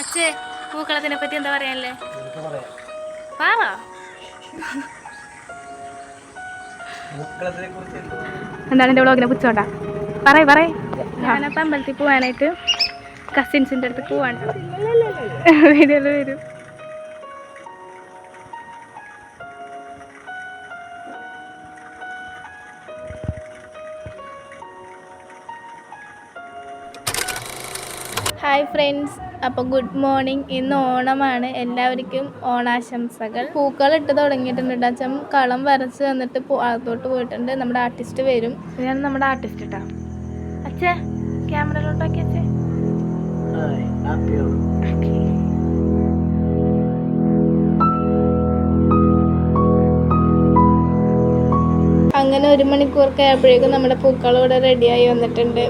അച്ഛേ പൂക്കളത്തിനെ പറ്റി എന്താ പറയാനല്ലേ? പറ. എന്താണ് എൻ്റെ വ്ളോഗിനെ പുച്ചോട്ടാ? പറയ്. ഞാനപ്പോൾ അമ്പലത്തിൽ പോകാനായിട്ട് കസിൻസിൻ്റെ അടുത്ത് പോവാണ്. വീഡിയോയിൽ വരും. ഹായ് ഫ്രണ്ട്സ്, അപ്പോൾ ഗുഡ് മോർണിംഗ്. ഇന്ന് ഓണമാണ്. എല്ലാവർക്കും ഓണാശംസകൾ. പൂക്കൾ ഇട്ട് തുടങ്ങിയിട്ടുണ്ട്. അച്ഛൻ കളം വരച്ച് തന്നിട്ട് അകത്തോട്ട് പോയിട്ടുണ്ട്. നമ്മുടെ ആർട്ടിസ്റ്റ് വരും. ഞാൻ നമ്മുടെ ആർട്ടിസ്റ്റ് ഇട്ടാ. അച്ഛേ ക്യാമറയിലോട്ടാക്കി അച്ഛേ. അങ്ങനെ 1 മണിക്കൂറൊക്കെ ആയപ്പോഴേക്കും നമ്മുടെ പൂക്കൾ ഇവിടെ റെഡിയായി വന്നിട്ടുണ്ട്.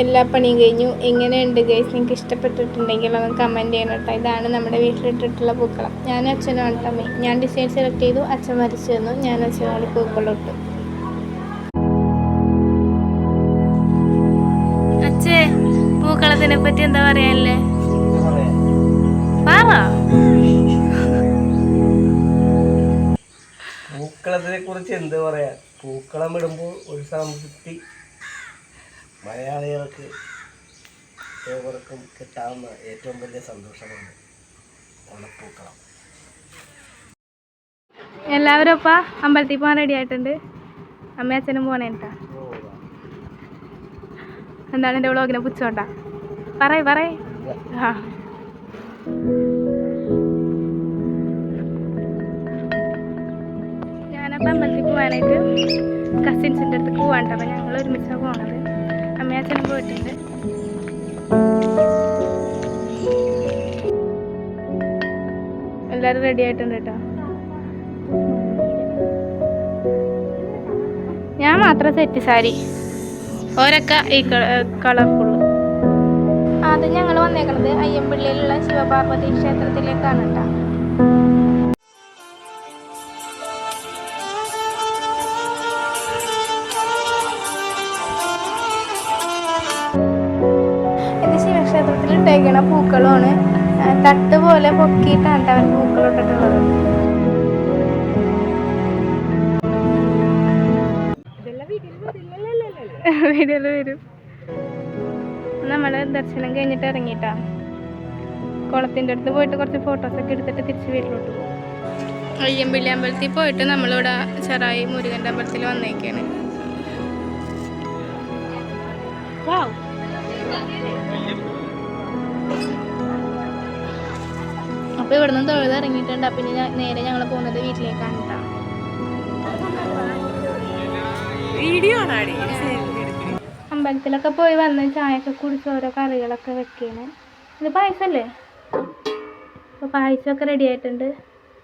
എല്ലാ പണിയും കഴിഞ്ഞു. എങ്ങനെയുണ്ട് ഗൈസ്? നിങ്ങൾക്ക് ഇഷ്ടപ്പെട്ടിട്ടുണ്ടെങ്കിൽ ഒന്ന് കമൻറ്റ് ചെയ്യണം കേട്ടോ. ഇതാണ് നമ്മുടെ വീട്ടിലിട്ടിട്ടുള്ള പൂക്കളം. ഞാനും അച്ഛനും ആണ്. ഞാൻ ഡിസൈൻ സെലക്ട് ചെയ്തു, അച്ഛൻ വരച്ചു തന്നു, ഞാൻ അച്ഛനോട് പൂക്കളിട്ടു. അച്ഛേ പൂക്കളത്തിനെ പറ്റി എന്താ പറയാനല്ലേ? പറ. പൂക്കളത്തിനെ കുറിച്ച് എന്ത് പറയാ? പൂക്കളം ഇടുമ്പോൾ ഒരു സംതൃപ്തി മലയാളികൾക്ക് ഏവർക്കും കിട്ടാവുന്ന ഏറ്റവും വലിയ സന്തോഷമാണ് ഓണപ്പൂക്കളം. എല്ലാവരും ഒപ്പം അമ്പലത്തിൽ പോകാൻ റെഡി ആയിട്ടുണ്ട്. അമ്മയും അച്ഛനും പോണേ കേട്ടാ. എന്താണ് എൻ്റെ വ്ളോഗിനെ പുച്ചോട്ടാ? പറയ്. ആ ഞാനപ്പോൾ അമ്പലത്തിൽ പോകാനായിട്ട് കസിൻസിൻ്റെ അടുത്ത് പോവാണ്ട്. അപ്പം ഞങ്ങൾ ഒരുമിച്ചാണ് പോകണത്. അമ്മയും അച്ഛനും പോയിട്ടുണ്ട്. എല്ലാവരും റെഡി ആയിട്ടുണ്ട് കേട്ടോ. ഞാൻ മാത്രം സെറ്റ് സാരി, ഓരൊക്കെ ഈ കളർഫുള്ള്. ആദ്യം ഞങ്ങൾ വന്നേക്കണത് അയ്യമ്പള്ളിയിലുള്ള ശിവപാർവതി ക്ഷേത്രത്തിലേക്കാണ് കേട്ടോ. ഇത് ശിവക്ഷേത്രത്തിൽ ഇട്ടേക്കണ പൂക്കളുമാണ്. തട്ട് പോലെ പൊക്കിയിട്ടാണ് അവർ പൂക്കളിട്ടിട്ടുള്ളത്. വീഡിയോയിൽ വരും. നമ്മൾ ദർശനം കഴിഞ്ഞിട്ട് ഇറങ്ങിയിട്ടാ കുളത്തിൻ്റെ അടുത്ത് പോയിട്ട് കുറച്ച് ഫോട്ടോസൊക്കെ എടുത്തിട്ട് തിരിച്ച് വീട്ടിലോട്ട് പോകും. അയ്യമ്പള്ളി അമ്പലത്തിൽ പോയിട്ട് നമ്മളിവിടെ ചെറായി മുരുകൻ്റെ അമ്പലത്തിൽ വന്നേക്കാണ്. അപ്പോൾ ഇവിടെ നിന്ന് തൊഴുത് ഇറങ്ങിയിട്ടുണ്ട്. പിന്നെ നേരെ ഞങ്ങൾ പോകുന്നത് വീട്ടിലേക്കാണ് കേട്ടോ. അമ്പലത്തിലൊക്കെ പോയി വന്ന് ചായയൊക്കെ കുടിച്ച് ഓരോ കറികളൊക്കെ വെക്കാണ്. ഇത് പായസമല്ലേ? അപ്പോൾ പായസമൊക്കെ റെഡി ആയിട്ടുണ്ട്.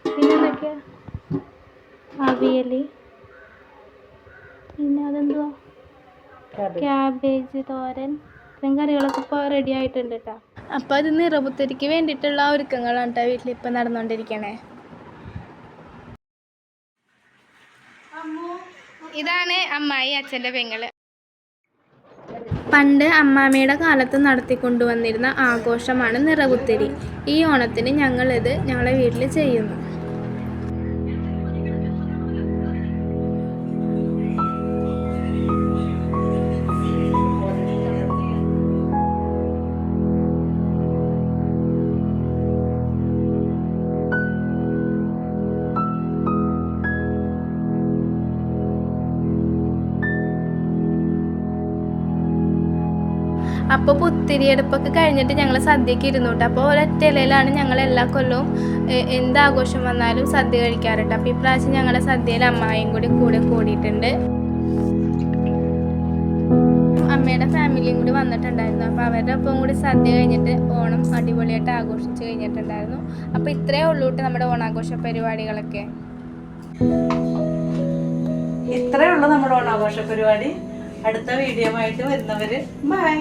പിന്നെ എന്തൊക്കെയാ? അവിയൽ, പിന്നെ അതെന്തുവാ, ക്യാബേജ് തോരൻ, ഇത്രയും കറികളൊക്കെ ഇപ്പോൾ റെഡി ആയിട്ടുണ്ട് കേട്ടോ. അപ്പോൾ അത് നിറപുത്തരിക്ക് വേണ്ടിയിട്ടുള്ള ഒരുക്കങ്ങളാണ് കേട്ടോ വീട്ടിലിപ്പോൾ നടന്നുകൊണ്ടിരിക്കണേ. ഇതാണ് അമ്മായി, അച്ഛൻ്റെ പെങ്ങള്. പണ്ട് അമ്മാമ്മയുടെ കാലത്ത് നടത്തിക്കൊണ്ടുവന്നിരുന്ന ആഘോഷമാണ് നിറപുത്തരി. ഈ ഓണത്തിന് ഞങ്ങളിത് ഞങ്ങളെ വീട്ടിൽ ചെയ്യുന്നു. അപ്പോൾ പുത്തിരിയെടുപ്പൊക്കെ കഴിഞ്ഞിട്ട് ഞങ്ങൾ സദ്യക്ക് ഇരുന്നു കേട്ടോ. അപ്പോൾ ഒരൊറ്റ ഇലയിലാണ് ഞങ്ങൾ എല്ലാ കൊല്ലവും എന്താഘോഷം വന്നാലും സദ്യ കഴിക്കാറുണ്ട്. അപ്പോൾ ഇപ്രാവശ്യം ഞങ്ങളുടെ സദ്യയിൽ അമ്മായിയും കൂടെ കൂടിയിട്ടുണ്ട്. അമ്മയുടെ ഫാമിലിയും കൂടി വന്നിട്ടുണ്ടായിരുന്നു. അപ്പോൾ അവരുടെ ഒപ്പം കൂടി സദ്യ കഴിഞ്ഞിട്ട് ഓണം അടിപൊളിയായിട്ട് ആഘോഷിച്ച് കഴിഞ്ഞിട്ടുണ്ടായിരുന്നു. അപ്പോൾ ഇത്രയേ ഉള്ളൂ കേട്ടോ നമ്മുടെ ഓണാഘോഷ പരിപാടികളൊക്കെ. ഇത്രയേ ഉള്ളൂ നമ്മുടെ ഓണാഘോഷ പരിപാടി. അടുത്ത വീഡിയോ ആയിട്ട് വരുന്നവര് ബൈ.